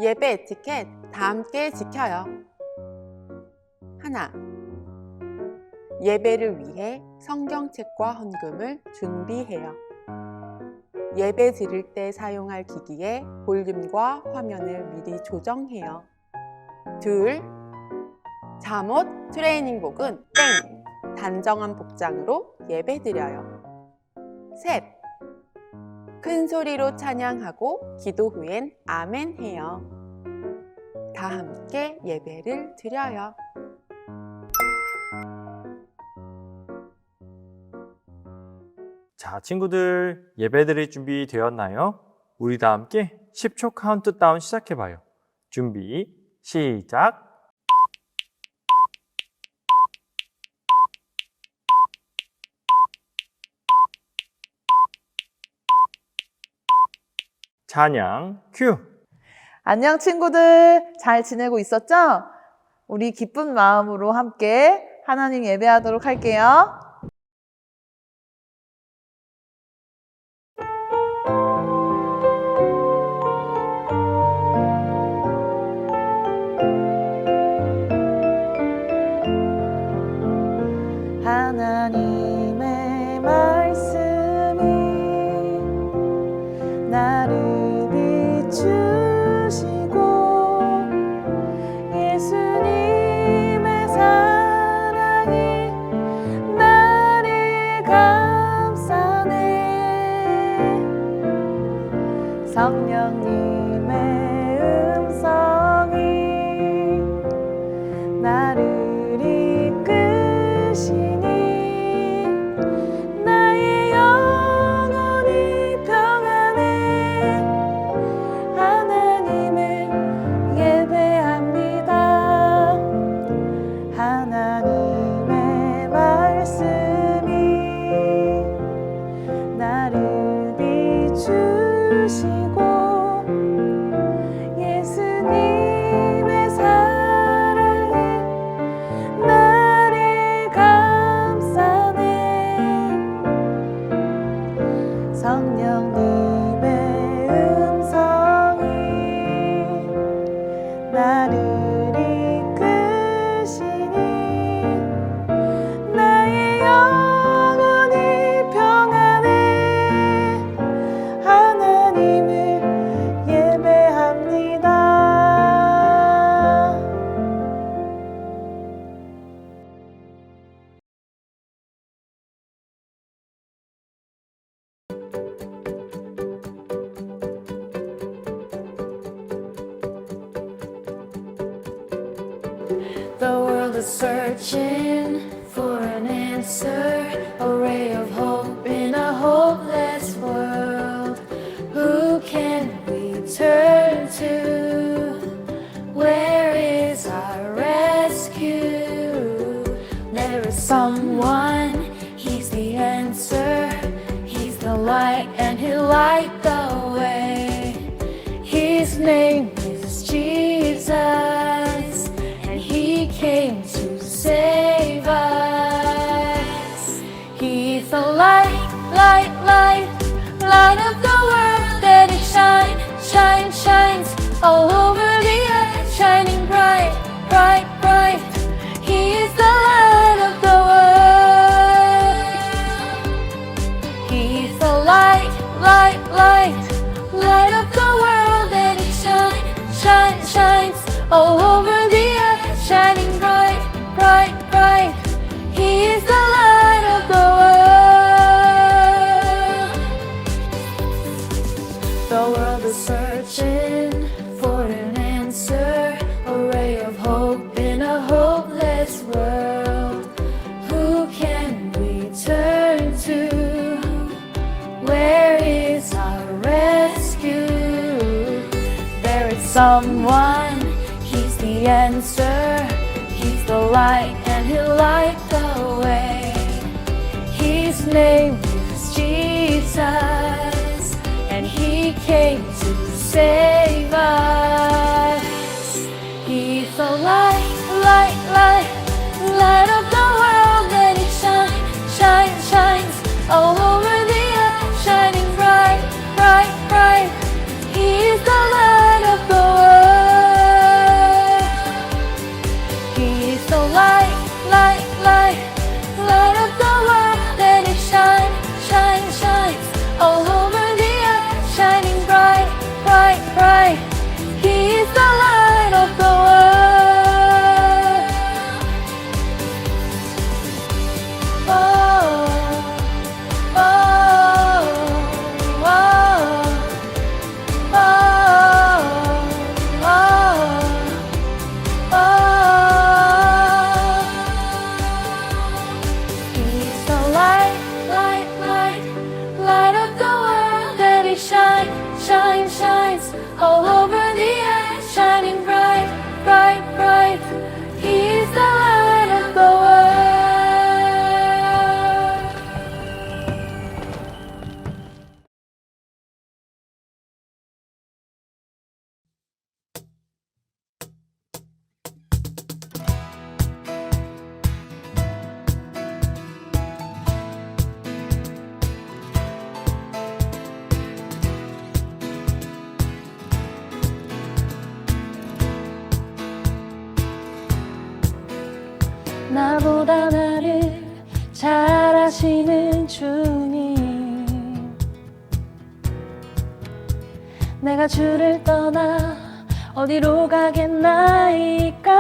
예배 에티켓 다 함께 지켜요. 하나, 예배를 위해 성경책과 헌금을 준비해요. 예배 드릴 때 사용할 기기의 볼륨과 화면을 미리 조정해요. 둘, 잠옷, 트레이닝복은 땡! 단정한 복장으로 예배 드려요. 셋, 큰 소리로 찬양하고 기도 후엔 아멘 해요. 다 함께 예배를 드려요. 자, 친구들 예배 드릴 준비 되었나요? 우리 다 함께 10초 카운트다운 시작해봐요. 준비, 시작! 찬양 큐! 안녕 친구들, 잘 지내고 있었죠? 우리 기쁜 마음으로 함께 하나님 예배하도록 할게요. 하나님의 말씀이 나를 비추시고 예수님의 사랑이 나를 감싸네. 성령님의 음성이 나를 이끄시니 나의 영혼이 평안해. 하나님을 예배합니다. 하나님의 말씀이 나를 비추시고 예수님의 사랑이 나를 감싸네. 성령님의 음성이 나를 이끄시니 나의 영혼이 평안해. 하나님을 예배합니다. The world is searching for an answer, a ray of hope in a hopeless world. Who can we turn to? Where is our rescue? There is someone, he's the answer. He's the light and he'll light the way. His name is Jesus. He came to save us. He's the light, light, light, light of the world. Let it shine, shine, shines all over the earth, shining bright, bright, bright. He is the light of the world. He's the light, light, light, light of the world. Let it shine, shine, shines all over the earth, shining bright, bright, bright. He is the light of the world. The world is searching for an answer, a ray of hope in a hopeless world. Who can we turn to? Where is our rescue? There is someone, he's the answer. He's the light and he'll light the way. His name is Jesus, and he came to save us. He's the light, light, light, light of the world. Let it shine, shine, shines all over the earth, shining bright, bright, bright. He is the light of the world. all over the earth, shining bright, bright, bright. He's the light of the world. 나보다 나를 잘 아시는 주님, 내가 주를 떠나 어디로 가겠나이까.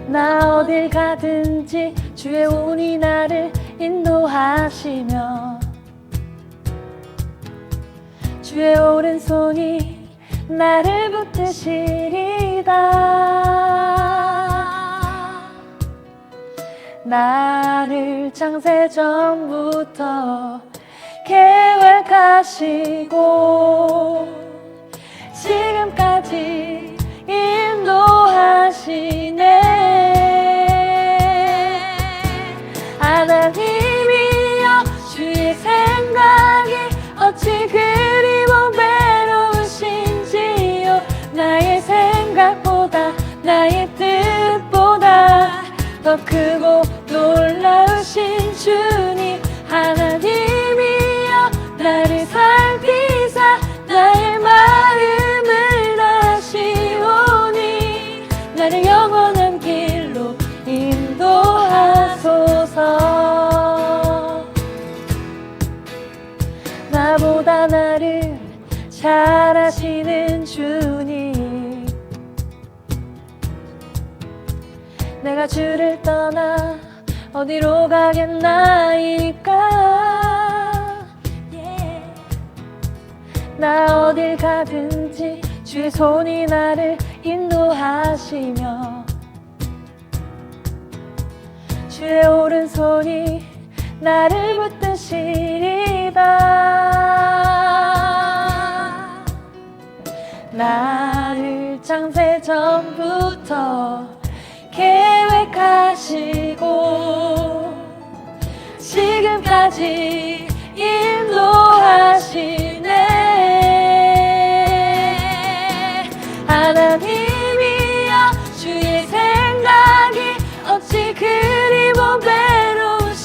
나 어딜 가든지 주의 운이 나를 인도하시며 주의 오른손이 나를 붙드시리다. 나를 창세전부터 계획하시고 지금까지 인도하시네. 하나님이여, 주의 생각이 어찌 그리 보배로우신지요. 나의 생각보다 나의 뜻보다 더 크고 놀라우신 주님. 하나님이여, 나를 살피사 나의 마음을 아시오니 나를 영원한 길로 인도하소서. 나보다 나를 잘 아시는 주님, 내가 주를 떠나 어디로 가겠나이까. 나 어딜 가든지 주의 손이 나를 인도하시며 주의 오른손이 나를 붙드시리다. 나를 창세전부터 계획하시고 지금까지 인도하시네. 하나님이여, 주의 생각이 어찌 그리 보배로우신지요.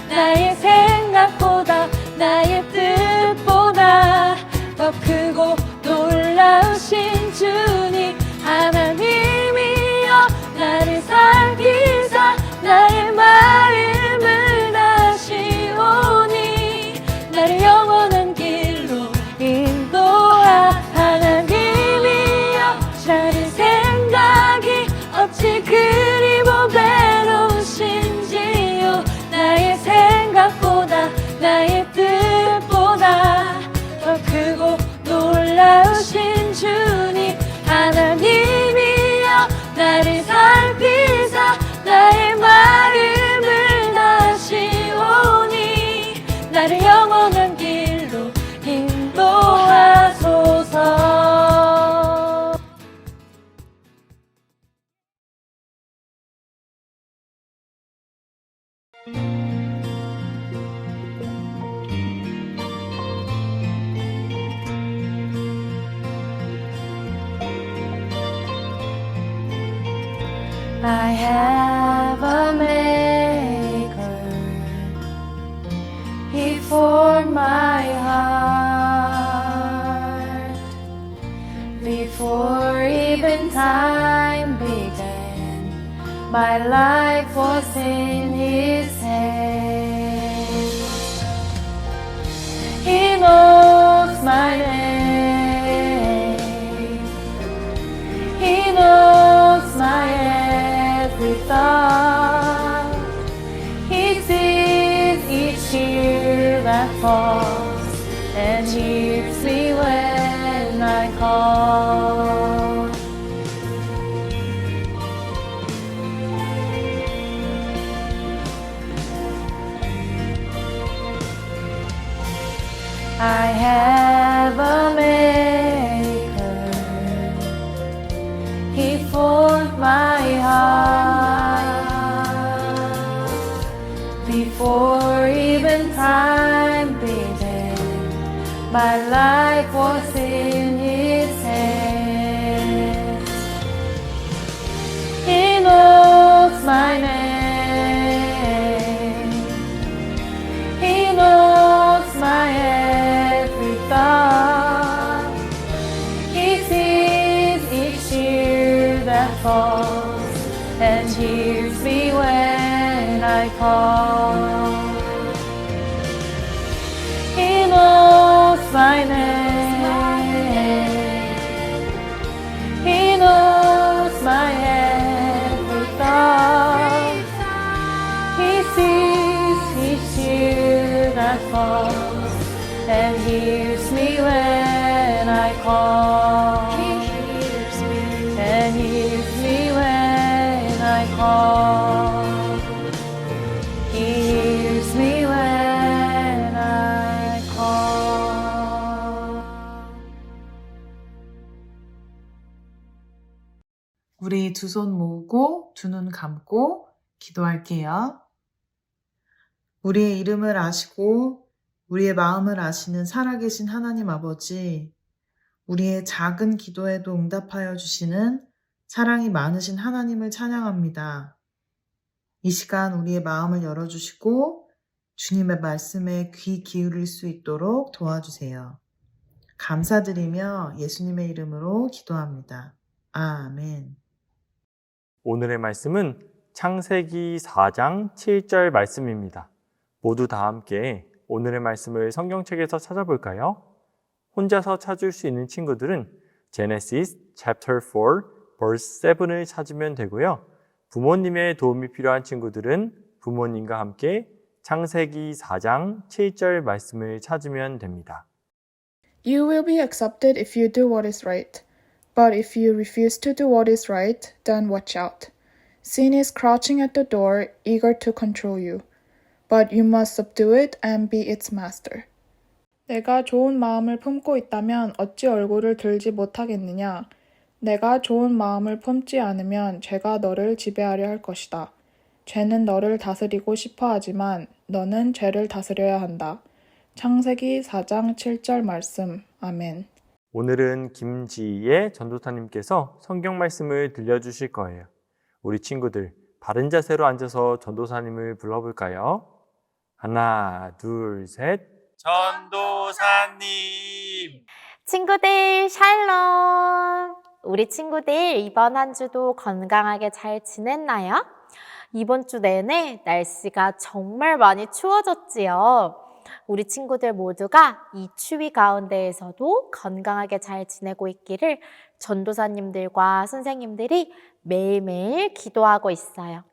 나의 생각보다 나의 뜻보다 더 크고 놀라우신 주님. 하나님이여, 나를 살피사 나의 마음을 아시오니 나를 영원한 길로 인도하. 하나님이여, 나를 생각이 어찌 그리 보배로우신지요. 나의 생각보다 나의 뜻보다 더 크고 놀라우신 주님. 하나님이여, 나를 살피사 나의 마음을 아시오니 나를 영원한 길로 인도하소서. I have a maker, he formed my heart before even time began. My life was in his hands. He knows my name, he knows my every thought. He sees each tear that falls and hears me when I call. have a maker. He formed my heart before even time began. My life was in His hands. He knows my name. He knows my every thought. He sees each tear that falls and hears me when I call. He knows my name. He knows my every thought. He sees each tear that falls and hears me when I call. He hears me and hears me when I call. He hears me when I call. 우리 두 손 모으고 두 눈 감고 기도할게요. 우리의 이름을 아시고 우리의 마음을 아시는 살아계신 하나님 아버지, 우리의 작은 기도에도 응답하여 주시는 사랑이 많으신 하나님을 찬양합니다. 이 시간 우리의 마음을 열어주시고 주님의 말씀에 귀 기울일 수 있도록 도와주세요. 감사드리며 예수님의 이름으로 기도합니다. 아멘. 오늘의 말씀은 창세기 4장 7절 말씀입니다. 모두 다 함께 오늘의 말씀을 성경책에서 찾아볼까요? 혼자서 찾을 수 있는 친구들은 Genesis chapter 4 verse 7을 찾으면 되고요. 부모님의 도움이 필요한 친구들은 부모님과 함께 창세기 4장 7절 말씀을 찾으면 됩니다. You will be accepted if you do what is right. But if you refuse to do what is right, then watch out. Sin is crouching at the door, eager to control you. But you must subdue it and be its master. 내가 좋은 마음을 품고 있다면 어찌 얼굴을 들지 못하겠느냐? 내가 좋은 마음을 품지 않으면 죄가 너를 지배하려 할 것이다. 죄는 너를 다스리고 싶어 하지만 너는 죄를 다스려야 한다. 창세기 4장 7절 말씀. 아멘. 오늘은 김지희의 전도사님께서 성경 말씀을 들려주실 거예요. 우리 친구들 바른 자세로 앉아서 전도사님을 불러볼까요? 하나, 둘, 셋. 전도사님! 친구들 샬롬! 우리 친구들 이번 한 주도 건강하게 잘 지냈나요? 이번 주 내내 날씨가 정말 많이 추워졌지요. 우리 친구들 모두가 이 추위 가운데에서도 건강하게 잘 지내고 있기를 전도사님들과 선생님들이 매일매일 기도하고 있어요.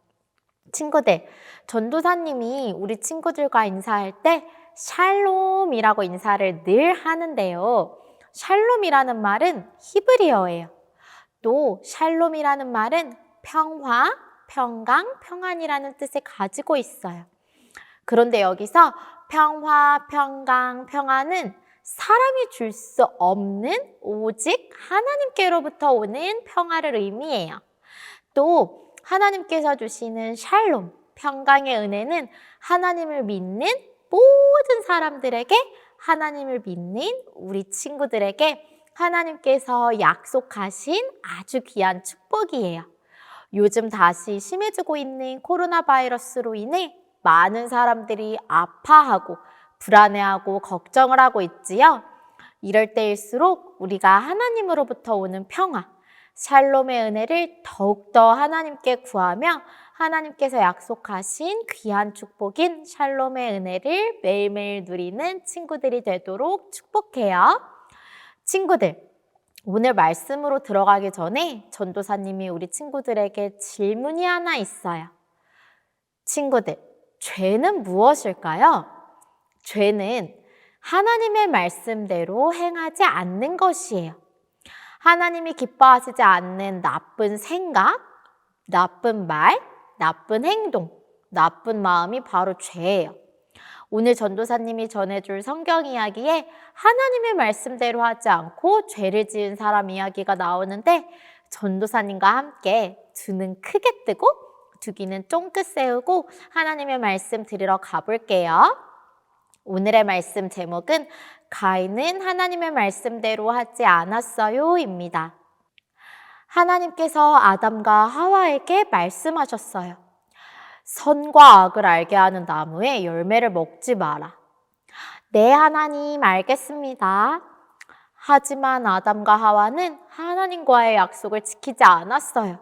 친구들, 전도사님이 우리 친구들과 인사할 때 샬롬이라고 인사를 늘 하는데요. 샬롬이라는 말은 히브리어예요. 또 샬롬이라는 말은 평화, 평강, 평안이라는 뜻을 가지고 있어요. 그런데 여기서 평화, 평강, 평안은 사람이 줄 수 없는 오직 하나님께로부터 오는 평화를 의미해요. 또 하나님께서 주시는 샬롬, 평강의 은혜는 하나님을 믿는 모든 사람들에게, 하나님을 믿는 우리 친구들에게 하나님께서 약속하신 아주 귀한 축복이에요. 요즘 다시 심해지고 있는 코로나 바이러스로 인해 많은 사람들이 아파하고 불안해하고 걱정을 하고 있지요. 이럴 때일수록 우리가 하나님으로부터 오는 평화, 샬롬의 은혜를 더욱더 하나님께 구하며 하나님께서 약속하신 귀한 축복인 샬롬의 은혜를 매일매일 누리는 친구들이 되도록 축복해요. 친구들, 오늘 말씀으로 들어가기 전에 전도사님이 우리 친구들에게 질문이 하나 있어요. 친구들, 죄는 무엇일까요? 죄는 하나님의 말씀대로 행하지 않는 것이에요. 하나님이 기뻐하시지 않는 나쁜 생각, 나쁜 말, 나쁜 행동, 나쁜 마음이 바로 죄예요. 오늘 전도사님이 전해줄 성경 이야기에 하나님의 말씀대로 하지 않고 죄를 지은 사람 이야기가 나오는데 전도사님과 함께 두 눈 크게 뜨고 두 귀는 쫑긋 세우고 하나님의 말씀 들으러 가볼게요. 오늘의 말씀 제목은 가인은 하나님의 말씀대로 하지 않았어요입니다. 하나님께서 아담과 하와에게 말씀하셨어요. 선과 악을 알게 하는 나무의 열매를 먹지 마라. 네, 하나님, 알겠습니다. 하지만 아담과 하와는 하나님과의 약속을 지키지 않았어요.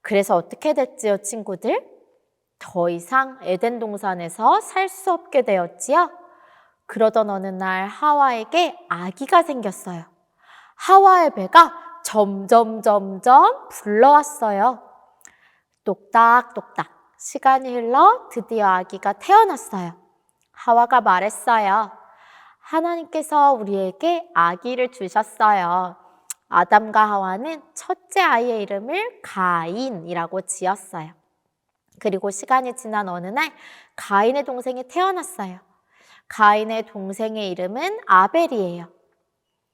그래서 어떻게 됐지요, 친구들? 더 이상 에덴 동산에서 살 수 없게 되었지요. 그러던 어느 날 하와에게 아기가 생겼어요. 하와의 배가 점점 불러왔어요. 똑딱똑딱 시간이 흘러 드디어 아기가 태어났어요. 하와가 말했어요. 하나님께서 우리에게 아기를 주셨어요. 아담과 하와는 첫째 아이의 이름을 가인이라고 지었어요. 그리고 시간이 지난 어느 날 가인의 동생이 태어났어요. 가인의 동생의 이름은 아벨이에요.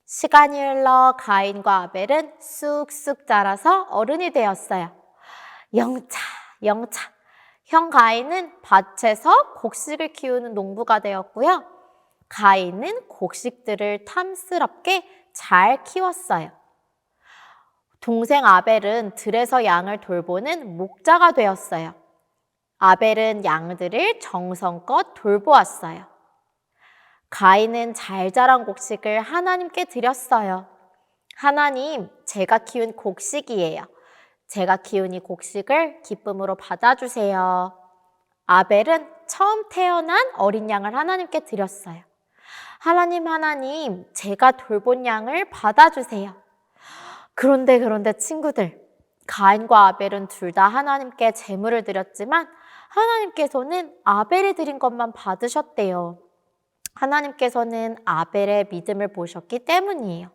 시간이 흘러 가인과 아벨은 쑥쑥 자라서 어른이 되었어요. 영차 형 가인은 밭에서 곡식을 키우는 농부가 되었고요. 가인은 곡식들을 탐스럽게 잘 키웠어요. 동생 아벨은 들에서 양을 돌보는 목자가 되었어요. 아벨은 양들을 정성껏 돌보았어요. 가인은 잘 자란 곡식을 하나님께 드렸어요. 하나님, 제가 키운 곡식이에요. 제가 키운 이 곡식을 기쁨으로 받아주세요. 아벨은 처음 태어난 어린 양을 하나님께 드렸어요. 하나님, 제가 돌본 양을 받아주세요. 그런데 친구들, 가인과 아벨은 둘 다 하나님께 제물을 드렸지만 하나님께서는 아벨이 드린 것만 받으셨대요. 하나님께서는 아벨의 믿음을 보셨기 때문이에요.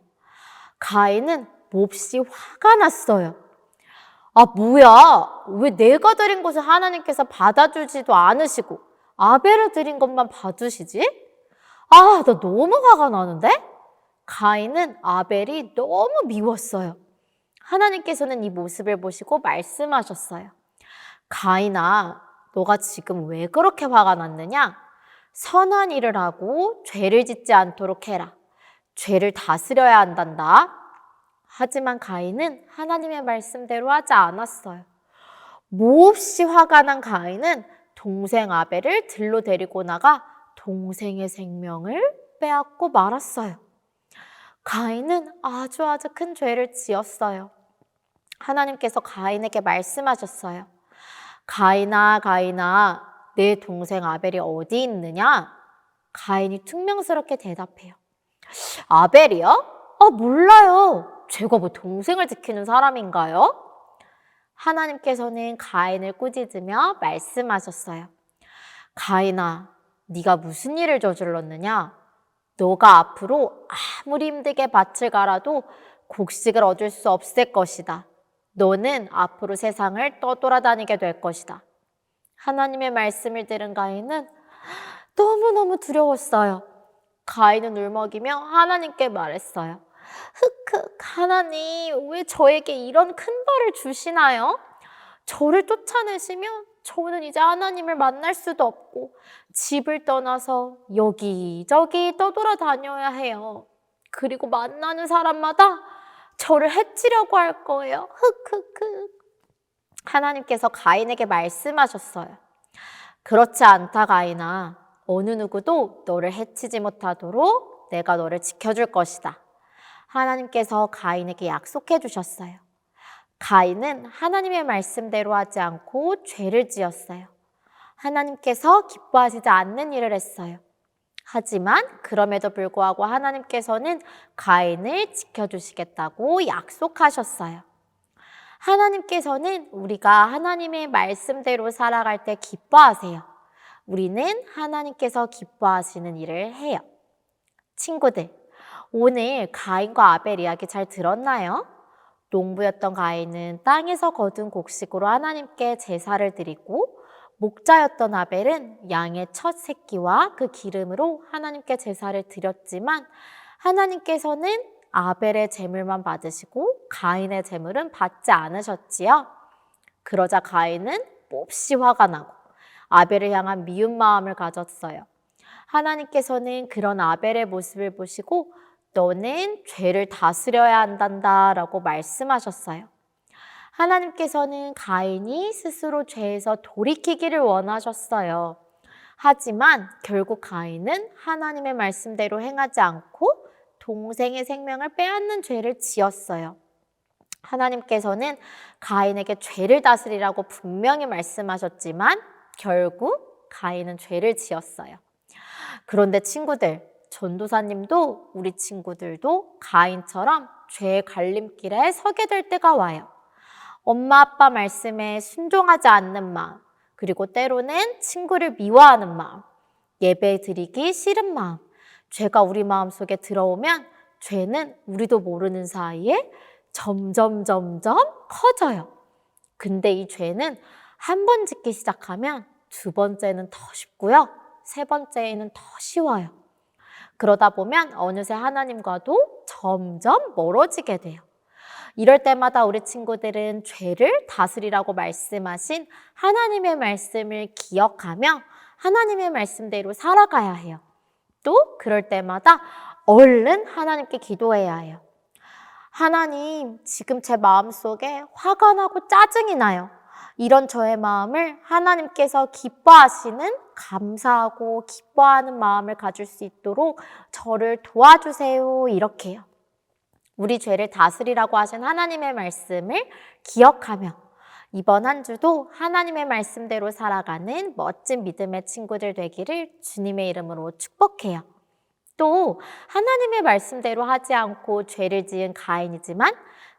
가인은 몹시 화가 났어요. 아, 뭐야? 왜 내가 드린 것을 하나님께서 받아주지도 않으시고 아벨을 드린 것만 받으시지? 아, 나 너무 화가 나는데? 가인은 아벨이 너무 미웠어요. 하나님께서는 이 모습을 보시고 말씀하셨어요. 가인아, 너가 지금 왜 그렇게 화가 났느냐? 선한 일을 하고 죄를 짓지 않도록 해라. 죄를 다스려야 한단다. 하지만 가인은 하나님의 말씀대로 하지 않았어요. 몹시 화가 난 가인은 동생 아벨을 들로 데리고 나가 동생의 생명을 빼앗고 말았어요. 가인은 아주 큰 죄를 지었어요. 하나님께서 가인에게 말씀하셨어요. 가인아, 내 동생 아벨이 어디 있느냐? 가인이 퉁명스럽게 대답해요. 아벨이요? 몰라요. 제가 뭐 동생을 지키는 사람인가요? 하나님께서는 가인을 꾸짖으며 말씀하셨어요. 가인아, 네가 무슨 일을 저질렀느냐? 너가 앞으로 아무리 힘들게 밭을 갈아도 곡식을 얻을 수 없을 것이다. 너는 앞으로 세상을 떠돌아다니게 될 것이다. 하나님의 말씀을 들은 가인은 너무너무 두려웠어요. 가인은 울먹이며 하나님께 말했어요. 하나님, 왜 저에게 이런 큰 벌을 주시나요? 저를 쫓아내시면 저는 이제 하나님을 만날 수도 없고 집을 떠나서 여기저기 떠돌아다녀야 해요. 그리고 만나는 사람마다 저를 해치려고 할 거예요. 하나님께서 가인에게 말씀하셨어요. 그렇지 않다, 가인아. 어느 누구도 너를 해치지 못하도록 내가 너를 지켜줄 것이다. 하나님께서 가인에게 약속해 주셨어요. 가인은 하나님의 말씀대로 하지 않고 죄를 지었어요. 하나님께서 기뻐하시지 않는 일을 했어요. 하지만 그럼에도 불구하고 하나님께서는 가인을 지켜주시겠다고 약속하셨어요. 하나님께서는 우리가 하나님의 말씀대로 살아갈 때 기뻐하세요. 우리는 하나님께서 기뻐하시는 일을 해요. 친구들, 오늘 가인과 아벨 이야기 잘 들었나요? 농부였던 가인은 땅에서 거둔 곡식으로 하나님께 제사를 드리고 목자였던 아벨은 양의 첫 새끼와 그 기름으로 하나님께 제사를 드렸지만 하나님께서는 아벨의 제물만 받으시고 가인의 제물은 받지 않으셨지요. 그러자 가인은 몹시 화가 나고 아벨을 향한 미운 마음을 가졌어요. 하나님께서는 그런 아벨의 모습을 보시고 너는 죄를 다스려야 한단다라고 말씀하셨어요. 하나님께서는 가인이 스스로 죄에서 돌이키기를 원하셨어요. 하지만 결국 가인은 하나님의 말씀대로 행하지 않고 동생의 생명을 빼앗는 죄를 지었어요. 하나님께서는 가인에게 죄를 다스리라고 분명히 말씀하셨지만 결국 가인은 죄를 지었어요. 그런데 친구들, 전도사님도 우리 친구들도 가인처럼 죄의 갈림길에 서게 될 때가 와요. 엄마 아빠 말씀에 순종하지 않는 마음, 그리고 때로는 친구를 미워하는 마음, 예배 드리기 싫은 마음, 죄가 우리 마음속에 들어오면 죄는 우리도 모르는 사이에 점점 커져요. 근데 이 죄는 한 번 짓기 시작하면 두 번째는 더 쉽고요. 세 번째에는 더 쉬워요. 그러다 보면 어느새 하나님과도 점점 멀어지게 돼요. 이럴 때마다 우리 친구들은 죄를 다스리라고 말씀하신 하나님의 말씀을 기억하며 하나님의 말씀대로 살아가야 해요. 또 그럴 때마다 얼른 하나님께 기도해야 해요. 하나님, 지금 제 마음속에 화가 나고 짜증이 나요. 이런 저의 마음을 하나님께서 기뻐하시는 감사하고 기뻐하는 마음을 가질 수 있도록 저를 도와주세요. 이렇게요. 우리 죄를 다스리라고 하신 하나님의 말씀을 기억하며 이번 한 주도 하나님의 말씀대로 살아가는 멋진 믿음의 친구들 되기를 주님의 이름으로 축복해요. 또 하나님의 말씀대로 하지 않고 죄를 지은 가인이지만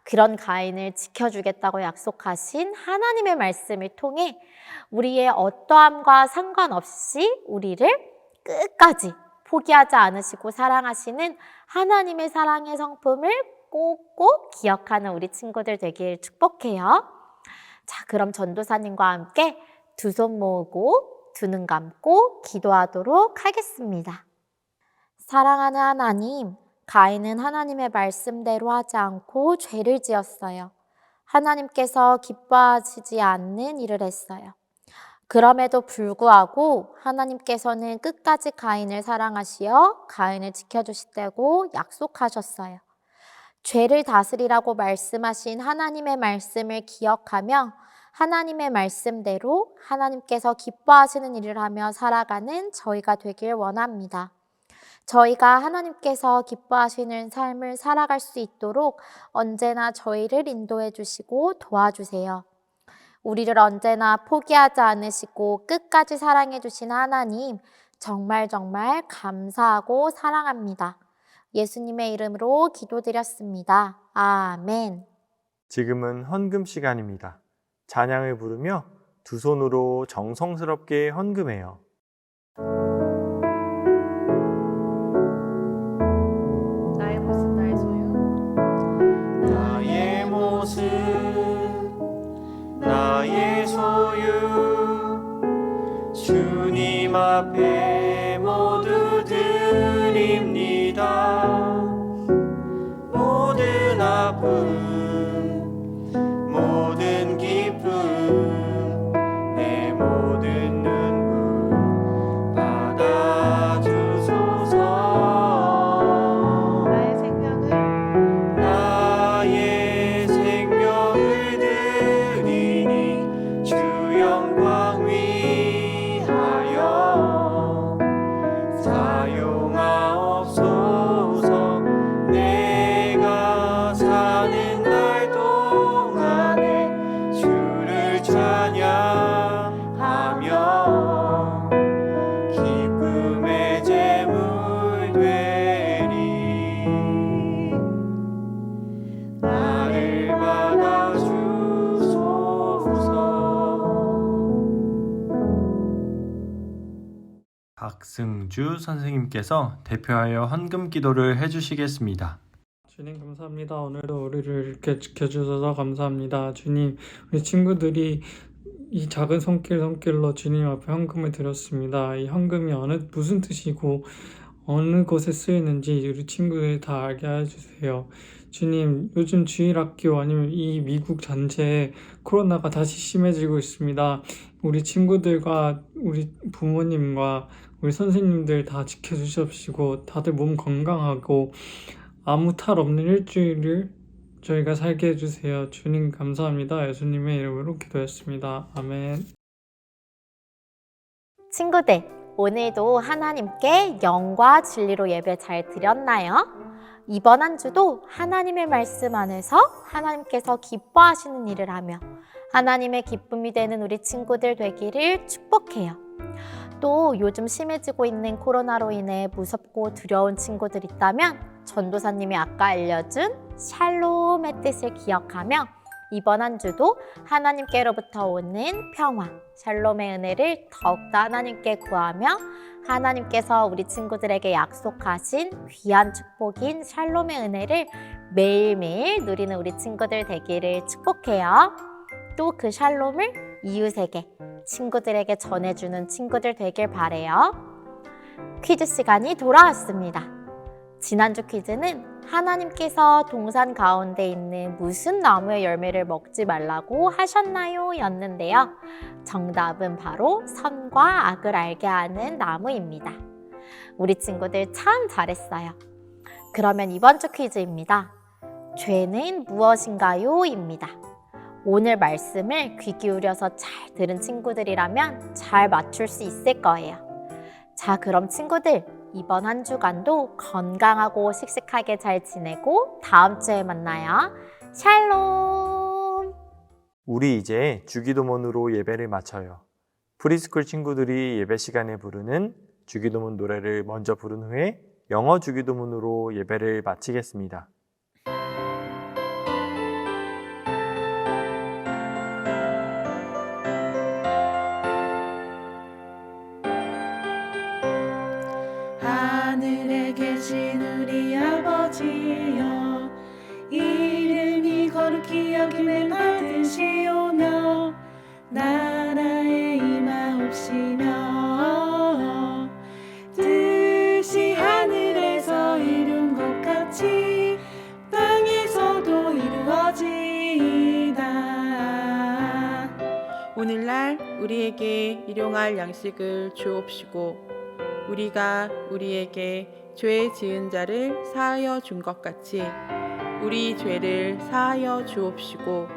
그런 가인을 지켜주겠다고 약속하신 하나님의 말씀을 통해 우리의 어떠함과 상관없이 우리를 끝까지 포기하지 않으시고 사랑하시는 하나님의 사랑의 성품을 꼭꼭 기억하는 우리 친구들 되길 축복해요. 자, 그럼 전도사님과 함께 두 손 모으고 두 눈 감고 기도하도록 하겠습니다. 사랑하는 하나님, 가인은 하나님의 말씀대로 하지 않고 죄를 지었어요. 하나님께서 기뻐하시지 않는 일을 했어요. 그럼에도 불구하고 하나님께서는 끝까지 가인을 사랑하시어 가인을 지켜주시다고 약속하셨어요. 죄를 다스리라고 말씀하신 하나님의 말씀을 기억하며 하나님의 말씀대로 하나님께서 기뻐하시는 일을 하며 살아가는 저희가 되길 원합니다. 저희가 하나님께서 기뻐하시는 삶을 살아갈 수 있도록 언제나 저희를 인도해 주시고 도와주세요. 우리를 언제나 포기하지 않으시고 끝까지 사랑해 주신 하나님, 정말 감사하고 사랑합니다. 예수님의 이름으로 기도드렸습니다. 아멘. 지금은 헌금 시간입니다. 찬양을 부르며 두 손으로 정성스럽게 헌금해요. 나의 모습, 나의 소유. 나의 모습, 나의 소유, 주님 앞에 모두 드립니다. 모든 아픔, 모든 기쁨, 내 모든 눈물 받아주소서. 나의 생명을 나의 생명을 드리니 주 영광 위하여 사용하옵소서. 내가 사는 날 동안에 주를 찬양하며 기쁨의 제물 되리. 나를 받아주소서. 박승주 선생님께서 대표하여 헌금 기도를 해주시겠습니다. 주님 감사합니다. 오늘도 우리를 이렇게 지켜주셔서 감사합니다. 주님, 우리 친구들이 이 작은 손길로 주님 앞에 헌금을 드렸습니다. 이 헌금이 무슨 뜻이고 어느 곳에 쓰이는지 우리 친구들이 다 알게 해주세요. 주님, 요즘 주일학교 아니면 이 미국 전체에 코로나가 다시 심해지고 있습니다. 우리 친구들과 우리 부모님과 우리 선생님들 다 지켜주십시고 다들 몸 건강하고 아무 탈 없는 일주일을 저희가 살게 해주세요. 주님 감사합니다. 예수님의 이름으로 기도했습니다. 아멘. 친구들, 오늘도 하나님께 영과 진리로 예배 잘 드렸나요? 이번 한 주도 하나님의 말씀 안에서 하나님께서 기뻐하시는 일을 하며 하나님의 기쁨이 되는 우리 친구들 되기를 축복해요. 또 요즘 심해지고 있는 코로나로 인해 무섭고 두려운 친구들 있다면 전도사님이 아까 알려준 샬롬의 뜻을 기억하며 이번 한 주도 하나님께로부터 오는 평화, 샬롬의 은혜를 더욱더 하나님께 구하며 하나님께서 우리 친구들에게 약속하신 귀한 축복인 샬롬의 은혜를 매일매일 누리는 우리 친구들 되기를 축복해요. 또 그 샬롬을 이웃에게, 친구들에게 전해주는 친구들 되길 바래요. 퀴즈 시간이 돌아왔습니다. 지난주 퀴즈는 하나님께서 동산 가운데 있는 무슨 나무의 열매를 먹지 말라고 하셨나요? 였는데요. 정답은 바로 선과 악을 알게 하는 나무입니다. 우리 친구들 참 잘했어요. 그러면 이번 주 퀴즈입니다. 죄는 무엇인가요? 입니다. 오늘 말씀을 귀 기울여서 잘 들은 친구들이라면 잘 맞출 수 있을 거예요. 자, 그럼 친구들 이번 한 주간도 건강하고 씩씩하게 잘 지내고 다음 주에 만나요. 샬롬! 우리 이제 주기도문으로 예배를 마쳐요. 프리스쿨 친구들이 예배 시간에 부르는 주기도문 노래를 먼저 부른 후에 영어 주기도문으로 예배를 마치겠습니다. 하늘에 계신 우리 아버지여, 이름이 거룩히 여김을 받으시오며 나라의 임하옵시며 뜻이 하늘에서 이룬 것 같이 땅에서도 이루어지이다. 오늘날 우리에게 일용할 양식을 주옵시고 우리가 우리에게 죄 지은 자를 사하여 준 것 같이 우리 죄를 사하여 주옵시고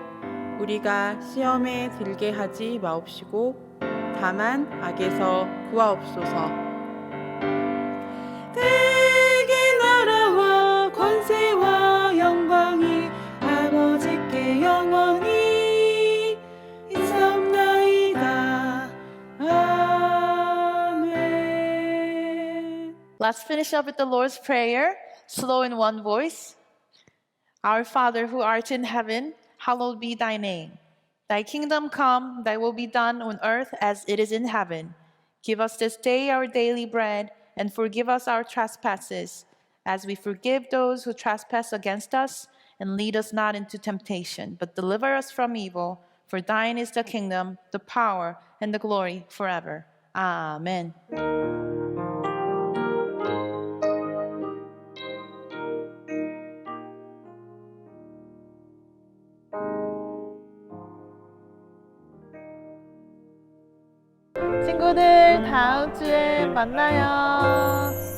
우리가 시험에 들게 하지 마옵시고 다만 악에서 구하옵소서. 대개 나라와 권세와 영광이 아버지께 영원히 있사옵나이다. 아멘. Let's finish up with the Lord's Prayer, slow in one voice. Our Father who art in heaven, hallowed be thy name. Thy kingdom come, thy will be done on earth as it is in heaven. Give us this day our daily bread, and forgive us our trespasses, as we forgive those who trespass against us. And lead us not into temptation, but deliver us from evil. For thine is the kingdom, the power, and the glory forever. Amen. 친구들 다음 주에 만나요.